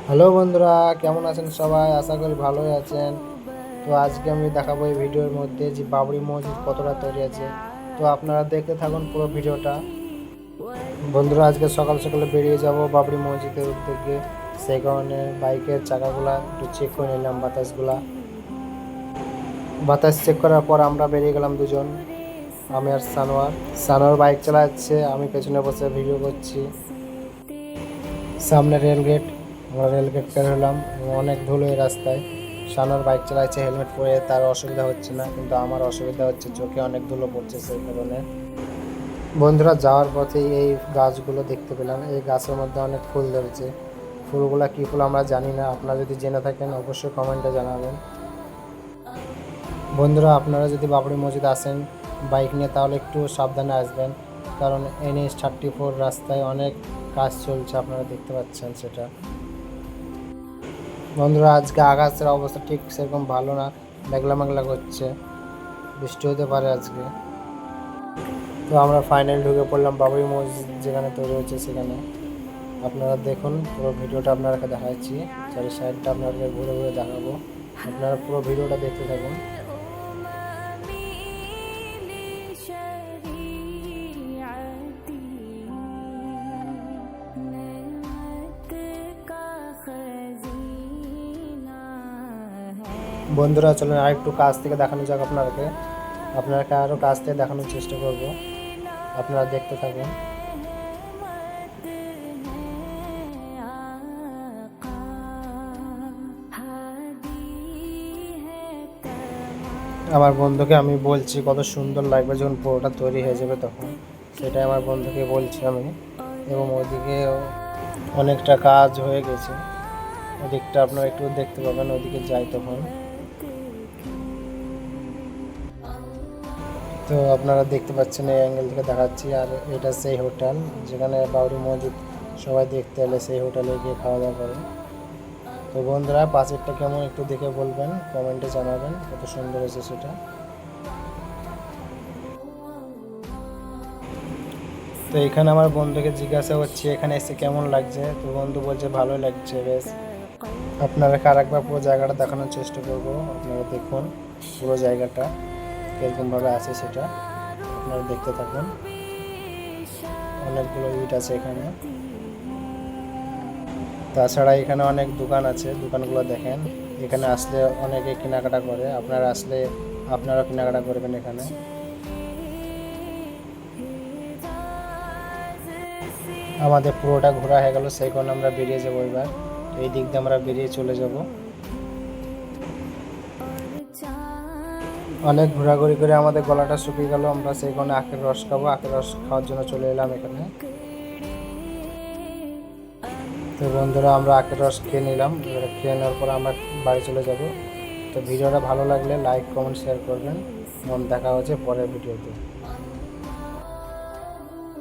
Hello বন্ধুরা, কেমন আছেন সবাই? আশা করি ভালোই আছেন। তো আজকে আমি দেখাবো এই ভিডিওর মধ্যে যে বাবরি মসজিদ কতটা তৈরি আছে। তো আপনারা দেখতে থাকুন পুরো ভিডিওটা। বন্ধুরা, আজকে সকাল সকালে বেরিয়ে যাব বাবরি মসজিদের উদ্যোগে। সেই কারণে বাইকের চাকাগুলা একটু চেক করে নিলাম, বাতাস চেক করার পর আমরা বেরিয়ে গেলাম দুজন, আমি আর সানোয়ার বাইক চালাচ্ছে, আমি পেছনে বসে ভিডিও করছি। সামনে রেলগেট, আমরা রেলগেট পার হলাম। অনেক ধুলো এই রাস্তায়। সানোর বাইক চালাচ্ছে হেলমেট পরে, তার অসুবিধা হচ্ছে না, কিন্তু আমার অসুবিধা হচ্ছে, চোখে অনেক ধুলো পড়ছে সেই কারণে। বন্ধুরা, যাওয়ার পথে এই গাছগুলো দেখতে পেলাম। এই গাছের মধ্যে অনেক ফুল ধরেছে। ফুলগুলা কী ফুল আমরা জানি না, আপনারা যদি জেনে থাকেন অবশ্যই কমেন্টে জানাবেন। বন্ধুরা, আপনারা যদি বাবরি মসজিদ আসেন বাইক নিয়ে, তাহলে একটু সাবধানে আসবেন, কারণ NH-34 রাস্তায় অনেক কাজ চলছে, আপনারা দেখতে পাচ্ছেন সেটা। বন্ধুরা, আজকে আকাশের অবস্থা ঠিক সেরকম ভালো না, মেঘলা মেঘলা করছে, বৃষ্টি হতে পারে আজকে। তো আমরা ফাইনাল ঢুকে পড়লাম বাবরি মসজিদ যেখানে তৈরি হয়েছে সেখানে। আপনারা দেখুন পুরো ভিডিওটা, আপনারা দেখাচ্ছি, চারি সাইডটা আপনাদেরকে ঘুরে ঘুরে দেখাবো। আপনারা পুরো ভিডিওটা দেখতে থাকুন। বন্ধুরা, চলুন আর একটু কাছ থেকে দেখানো যাক আপনাকে আরও কাছ থেকে দেখানোর চেষ্টা করব, আপনারা দেখতে থাকুন। আমার বন্ধুকে আমি বলছি কত সুন্দর লাগবে যখন পুরোটা তৈরি হয়ে যাবে তখন, সেটাই আমার বন্ধুকে বলছি আমি। এবং ওইদিকে অনেকটা কাজ হয়ে গেছে, ওদিকটা আপনারা একটু দেখতে পাবেন, ওইদিকে যাই তখন। তো আপনারা দেখতে পাচ্ছেন, এই অ্যাঙ্গেল থেকে দেখাচ্ছি। আর এটা সেই হোটেল যেখানে বাবরি মসজিদ সবাই দেখতে এলে সেই হোটেলে গিয়ে খাওয়া দাওয়া করে। তো বন্ধুরা, পাশেরটা কেমন একটু দেখে বলবেন, কমেন্টে জানাবেন কত সুন্দর হয়েছে সেটা। তো এখানে আমার বন্ধুকে জিজ্ঞাসা করছি এখানে এসে কেমন লাগছে, তো বন্ধু বলছে ভালোই লাগছে বেশ। আপনারা আরেকবার পুরো জায়গাটা দেখানোর চেষ্টা করবো, আপনারা দেখুন পুরো জায়গাটা কীরকমভাবে আছে সেটা, আপনারা দেখতে থাকুন। অনেকগুলো ইট আছে এখানে, তাছাড়া এখানে অনেক দোকান আছে, দোকানগুলো দেখেন। এখানে আসলে অনেকে কেনাকাটা করে, আপনারা আসলে আপনারাও কেনাকাটা করবেন এখানে। আমাদের পুরোটা ঘোরা হয়ে গেল, সেই কারণে আমরা বেরিয়ে যাবো এবার। এই দিক দিয়ে আমরা বেরিয়ে চলে যাব। অনেক ঘোরাঘুরি করে আমাদের গলাটা শুকিয়ে গেল, আমরা সেই কারণে আখের রস খাবো, আখের রস খাওয়ার জন্য চলে এলাম এখানে। তো বন্ধুরা, আমরা আখের রস খেয়ে নিলাম, খেয়ে নেওয়ার পর আমরা বাড়ি চলে যাব। তো ভিডিওটা ভালো লাগলে লাইক কমেন্ট শেয়ার করবেন। দেখা হচ্ছে পরের ভিডিওতে।